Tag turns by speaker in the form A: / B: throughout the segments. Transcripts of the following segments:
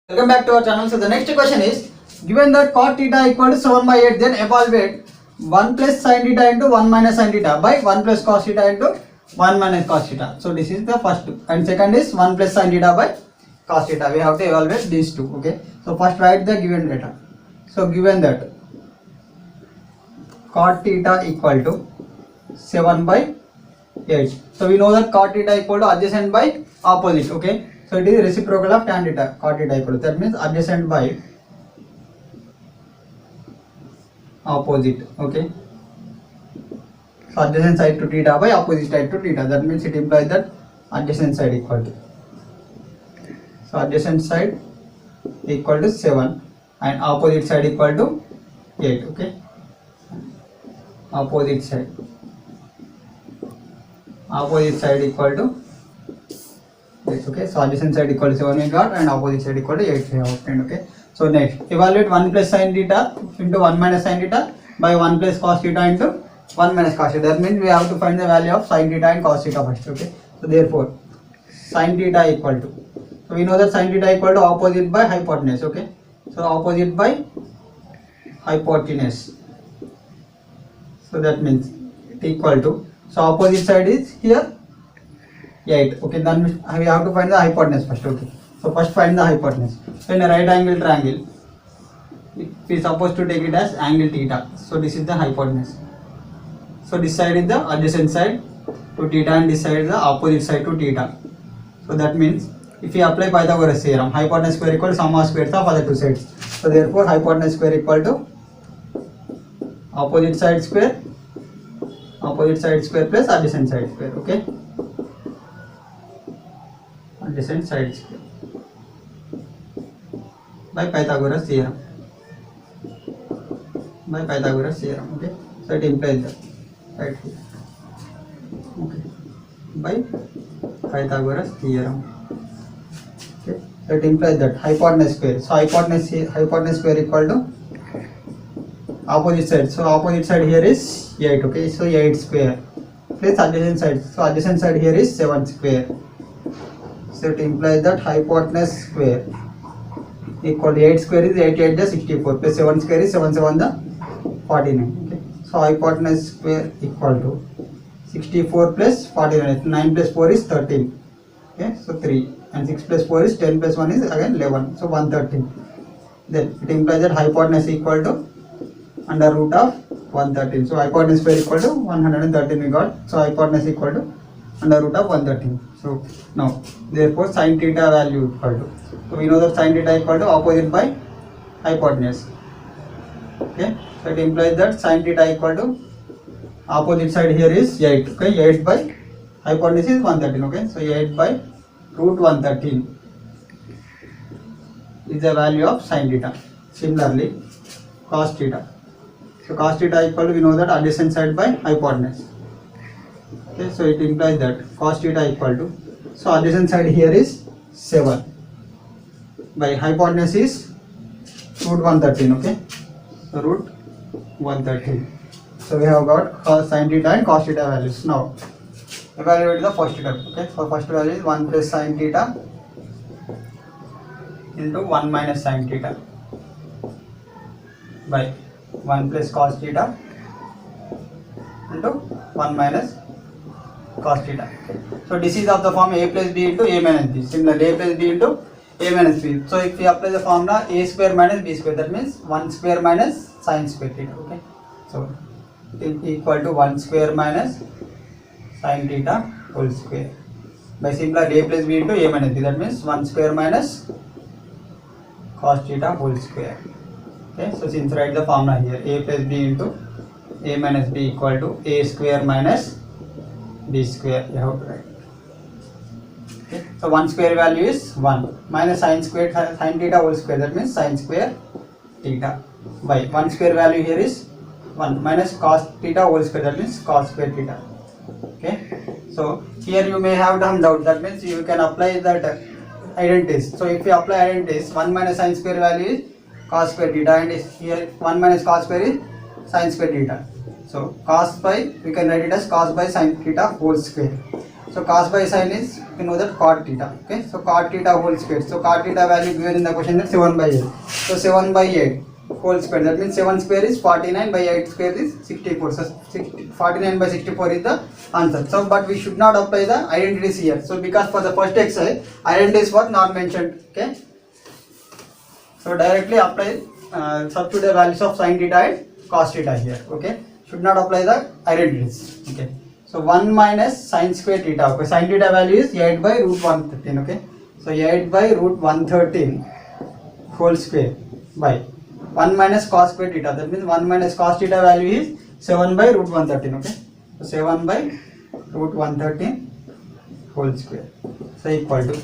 A: Welcome back to our channel. So the next question is, given that cot theta equal to 7 by 8, then evaluate 1 plus sin theta into 1 minus sin theta by 1 plus cos theta into 1 minus cos theta. So this is the first, and second is 1 plus sin theta by cos theta. We have to evaluate these two. Okay. So first write the given data. So given that cot theta equal to 7 by 8. So we know that cot theta equal to adjacent by opposite. Okay. So it is reciprocal of tan theta, cot theta equal to, that means adjacent by opposite. Okay. So adjacent side to theta by opposite side to theta, that means it implies that adjacent side equal to. So adjacent side equal to 7 and opposite side equal to 8. Okay. Opposite side equal to 8. Okay. So adjacent side equal to 7 we got, and opposite side equal to 8 we have obtained. Okay. So next, evaluate 1 plus sin theta into 1 minus sin theta by 1 plus cos theta into 1 minus cos theta. That means we have to find the value of sin theta and cos theta first. Okay. So therefore sin theta equal to, so we know that sin theta equal to opposite by hypotenuse. Okay. So opposite by hypotenuse. So that means it equal to, so opposite side is here 8. Okay, then we have to find the hypotenuse first. Okay, so first find the hypotenuse. So in a right angle triangle, we are supposed to take it as angle theta. So this is the hypotenuse. So this side is the adjacent side to theta and this side is the opposite side to theta. So that means if we apply Pythagoras theorem, hypotenuse square equal to sum of squares of other two sides. So therefore hypotenuse square equal to opposite side square plus adjacent side square. Okay, adjacent side square by Pythagoras theorem. Okay, so it implies that right here. Okay, by Pythagoras theorem. Okay, so it implies that hypotenuse square. So hypotenuse square equal to opposite side. So opposite side here is 8. Okay, so 8 square plus adjacent side. So adjacent side here is 7 square. So it implies that hypotenuse square equal to 8 square is 8 8 the 64 plus 7 square is 7 7 the 49. Okay, so hypotenuse square equal to 64 plus 49. 9 plus 4 is 13. Okay, so 3 and 6 plus 4 is 10 plus 1 is again 11. So 113. Then it implies that hypotenuse equal to under root of 113. So hypotenuse square equal to 113 we got. So hypotenuse equal to under root of 113. So now therefore sin theta value equal to, so we know that sin theta equal to opposite by hypotenuse. Okay, so it implies that sin theta equal to opposite side here is 8. Okay, 8 by hypotenuse is 113. Okay, so 8 by root 113 is the value of sin theta. Similarly cos theta. So cos theta equal to, we know that adjacent side by hypotenuse. Okay, so it implies that cos theta equal to, so adjacent side here is 7 by hypotenuse is root 113. Okay, so root 113. So we have got cos sin theta and cos theta values. Now evaluate the first step. Okay, so first value is 1 plus sin theta into 1 minus sin theta by 1 plus cos theta into 1 minus cos theta. Okay. So this is of the form a plus b into a minus b. Similarly a plus b into a minus b. So if we apply the formula a square minus b square, that means 1 square minus sin square theta. Okay, so it is equal to 1 square minus sin theta whole square by similarly a plus b into a minus b, that means 1 square minus cos theta whole square. Okay, so since write the formula here, a plus b into a minus b equal to a square minus b square, you have to write. Okay, so 1 square value is 1 minus sin square sin theta whole square, that means sin square theta by 1 square value here is 1 minus cos theta whole square, that means cos square theta. Okay, so here you may have some doubt, that means you can apply that identities. So if you apply identities, 1 minus sin square value is cos square theta, and here 1 minus cos square is sin square theta. So cos by, we can write it as cos by sin theta whole square. So cos by sin is, you know that cot theta. Okay, so cot theta whole square. So cot theta value given in the question is 7 by 8. So 7 by 8 whole square. That means 7 square is 49 by 8 square is 64. So 49 by 64 is the answer. So but we should not apply the identities here. So because for the first exercise identities were not mentioned. Okay. So directly apply substitute the values of sin theta and cos theta here. Okay. Should not apply the identities. Okay. So 1 minus sin square theta. Okay. Sin theta value is 8 by root 113. Okay. So 8 by root 113 whole square by 1 minus cos square theta. That means 1 minus cos theta value is 7 by root 113. Okay. So 7 by root 113 whole square. So equal to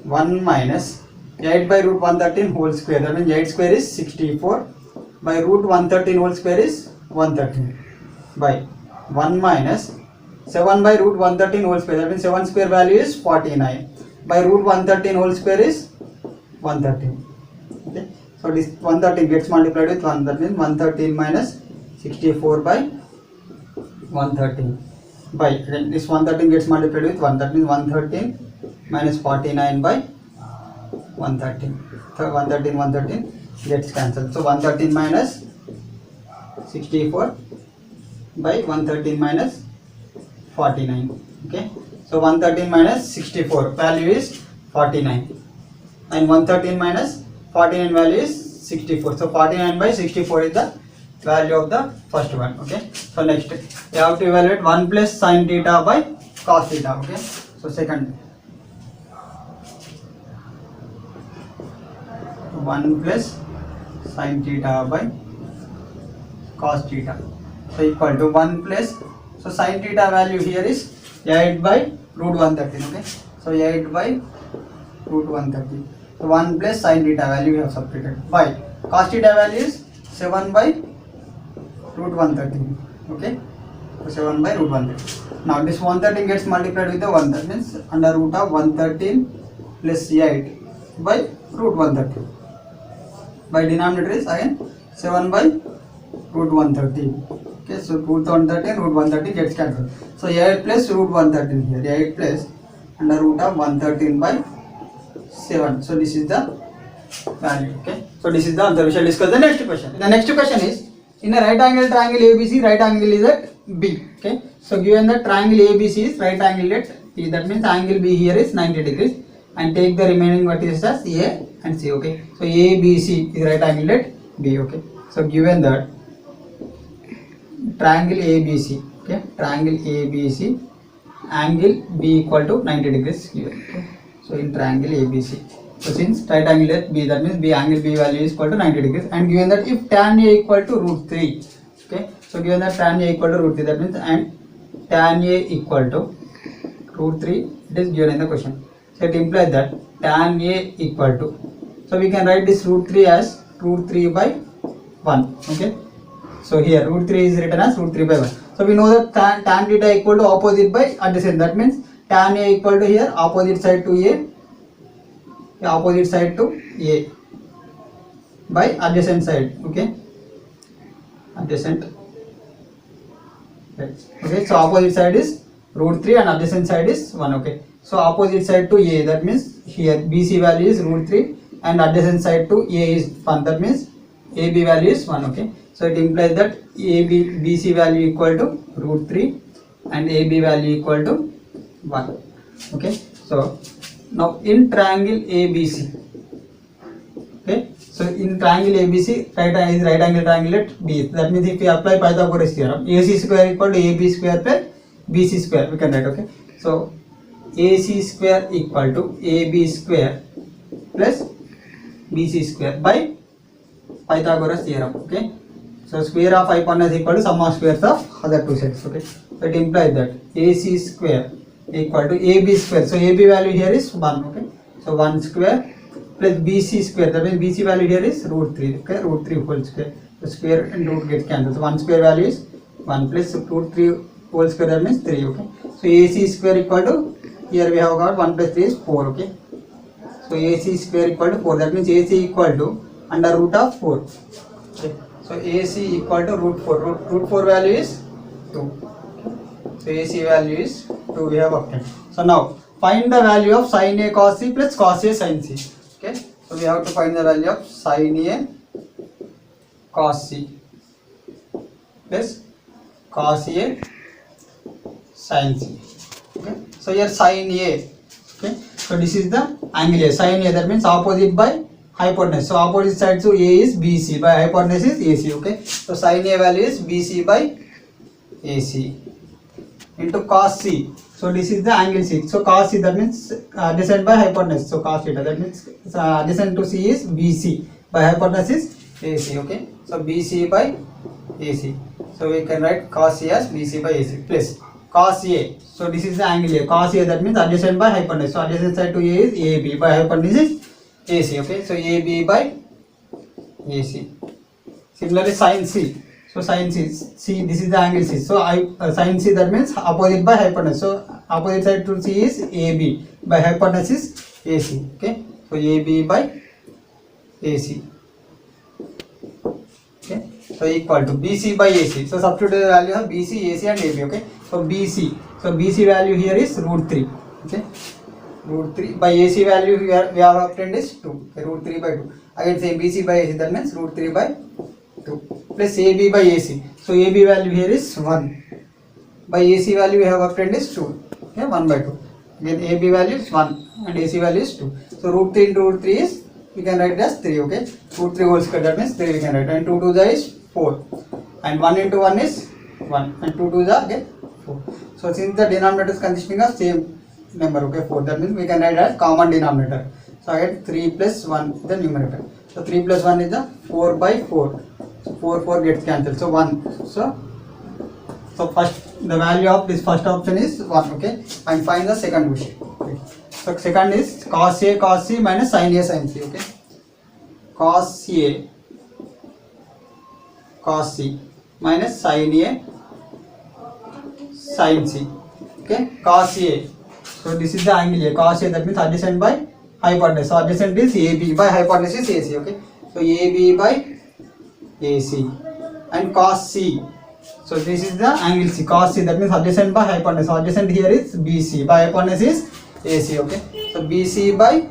A: 1 minus 8 by root 113 whole square. That means 8 square is 64 by root 113 whole square is 113 by 1 minus 7 by root 113 whole square. That means 7 square value is 49 by root 113 whole square is 113. Okay. So this 113 gets multiplied with 1. That means 113 minus 64 by 113 by, again this 113 gets multiplied with 1. That means 113 minus 49 by 113. So 113 gets cancelled. So 113 minus 64 by 113 minus 49. Okay. So 113 minus 64 value is 49 and 113 minus 49 value is 64. So 49 by 64 is the value of the first one. Okay. So next you have to evaluate 1 plus sin theta by cos theta. Okay. So second 1 plus sin theta by cos theta. So equal to 1 plus, so sin theta value here is 8 by root 113. Okay. So 8 by root 113. So 1 plus sin theta value we have substituted by cos theta value is 7 by root 113. Okay. So 7 by root 113. Now this 113 gets multiplied with the 1. That means under root of 113 plus 8 by root 113. By denominator is again 7 by root 113. Okay, so root 113, root 113 gets cancelled. So 8 plus root 113 here. 8 plus under root of 113 by 7. So this is the value. Okay. So this is the answer. We shall discuss the next question. The next question is, in a right angle triangle ABC, right angle is at B. Okay. So given that triangle ABC is right angle at B, that means angle B here is 90 degrees, and take the remaining vertices as A and C. Okay. So ABC is right angle at B. Okay. So given that triangle ABC, okay, triangle ABC, angle B equal to 90 degrees here. Okay. So in triangle ABC, so since right angle at B, that means B angle B value is equal to 90 degrees, and given that if tan A equal to root 3, okay, so given that tan A equal to root 3, that means and tan A equal to root 3, it is given in the question. So it implies that tan A equal to, so we can write this root 3 as root 3 by 1. Okay. So here root 3 is written as root 3 by 1. So we know that tan theta equal to opposite by adjacent. That means tan A equal to here opposite side to A, opposite side to A by adjacent side. Okay. Adjacent. Okay. So opposite side is root 3 and adjacent side is 1. Okay. So opposite side to A, that means here BC value is root 3 and adjacent side to A is 1. That means AB value is 1. Okay. So it implies that BC value equal to root 3 and AB value equal to 1. Okay. So now in triangle ABC, okay, so in triangle ABC, right angle triangle at B. That means if we apply Pythagoras theorem, AC square equal to AB square plus BC square, we can write. Okay. So AC square equal to AB square plus BC square by Pythagoras theorem. Okay. So square of hypotenuse equal to sum of squares of other two sides. Okay. So it implies that AC square equal to AB square. So AB value here is 1. Okay. So 1 square plus BC square. That means BC value here is root 3. Okay. Root 3 whole square. So square and root gets cancelled. So 1 square value is 1 plus root 3 whole square, that means 3. Okay. So AC square equal to, here we have got 1 plus 3 is 4. Okay. So AC square equal to 4. That means AC equal to under root of 4. Okay. So AC equal to root 4. Root 4 value is 2. So AC value is 2 we have obtained. So now find the value of sin A cos C plus cos A sin C. Okay, so we have to find the value of sin A cos C plus cos A sin C. Okay, so here sin A. Okay, so this is the angle A. Sin A, that means opposite by hypotenuse. So opposite side to A is BC, by hypotenuse is AC. Okay, so sin A value is BC by AC into cos C. So this is the angle C. So cos C, that means adjacent by hypotenuse. So cos theta, that means adjacent to C is BC, by hypotenuse is AC. Okay, so BC by AC. So we can write cos C as BC by AC plus cos A. So this is the angle A. Cos A, that means adjacent by hypotenuse. So adjacent side to A is AB, by hypotenuse is AC. Okay, so AB by AC. Similarly sin C. So sin C, this is the angle C. So sin C, that means opposite by hypotenuse. So opposite side to C is AB, by hypotenuse is AC. Okay, so AB by AC. Okay, so equal to BC by AC. So substitute the value of BC, AC and AB. Okay, so BC. So BC value here is root 3. Okay, root 3 by AC value we have obtained is 2. Okay, root 3 by 2. Again same BC by AC, that means root 3 by 2 plus AB by AC. So AB value here is 1. By AC value we have obtained is 2. Okay, 1 by 2. Again AB value is 1 and AC value is 2. So root 3 into root 3 is, we can write it as 3. Okay, root 3 whole square, that means 3 we can write, and 2 to the is 4 and 1 into 1 is 1 and 2 to the again 4. So since the denominator is consisting of same number, okay, 4, that means we can write as common denominator. So I get 3 plus 1 is the numerator. So 3 plus 1 is the 4 by 4. So 4 gets cancelled. So 1. So first the value of this first option is 1. Okay, and find the second question. Okay. So second is cos A cos C minus sin A sin C. Okay, cos A cos C minus sin A sin C. Okay, cos A. So this is the angle A. Cos A, that means adjacent by hypotenuse. So adjacent is AB, by hypotenuse is AC. Okay, so AB by AC and cos C. So this is the angle C. Cos C, that means adjacent by hypotenuse. So adjacent here is BC, by hypotenuse is AC. Okay, so BC by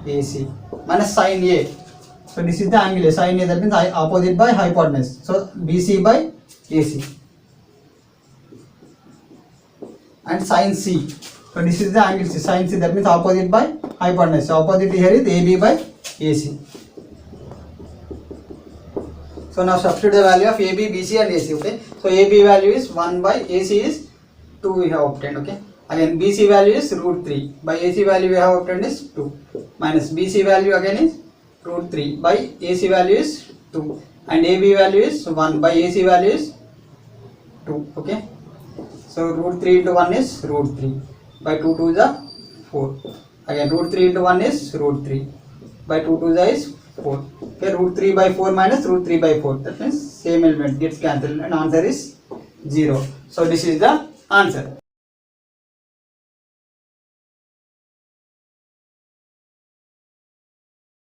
A: AC minus sin A. So this is the angle A. Sin A, that means opposite by hypotenuse. So BC by AC and sin C. So this is the angle C. Sin C, that means opposite by hypotenuse. So opposite here is AB by AC. So now substitute the value of AB, BC and AC. Okay, so AB value is 1 by AC is 2 we have obtained. Okay, again BC value is root 3, by AC value we have obtained is 2, minus BC value again is root 3, by AC value is 2 and AB value is 1, by AC value is 2. Okay, so root 3 into 1 is root 3, by 2 to the 4. Again root 3 into 1 is root 3, by 2 to the is 4. Okay, root 3 by 4 minus root 3 by 4, that means same element gets cancelled and answer is 0. So this is the answer.